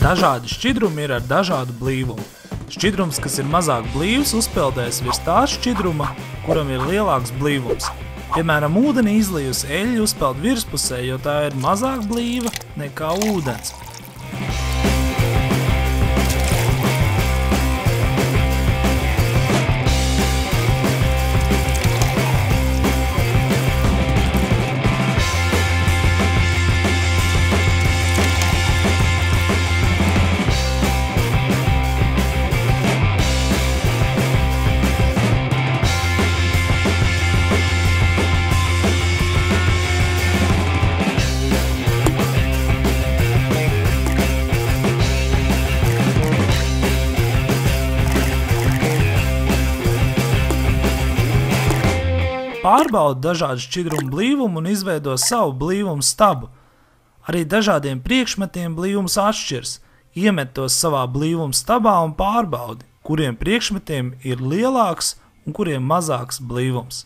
Dažādi šķidrumi ir ar dažādu blīvumu. Šķidrums, kas ir mazāk blīvs, uzpeldēs virs tā šķidruma, kuram ir lielāks blīvums. Piemēram, ūdeni izlijusi eļļa uzpeld virspusē, jo tā ir mazāk blīva nekā ūdens. Pārbauda dažādu šķidrumu blīvumu un izveido savu blīvumu stabu. Arī dažādiem priekšmetiem blīvums atšķirs. Iemet tos savā blīvuma stabā un pārbaudi, kuriem priekšmetiem ir lielāks un kuriem mazāks blīvums.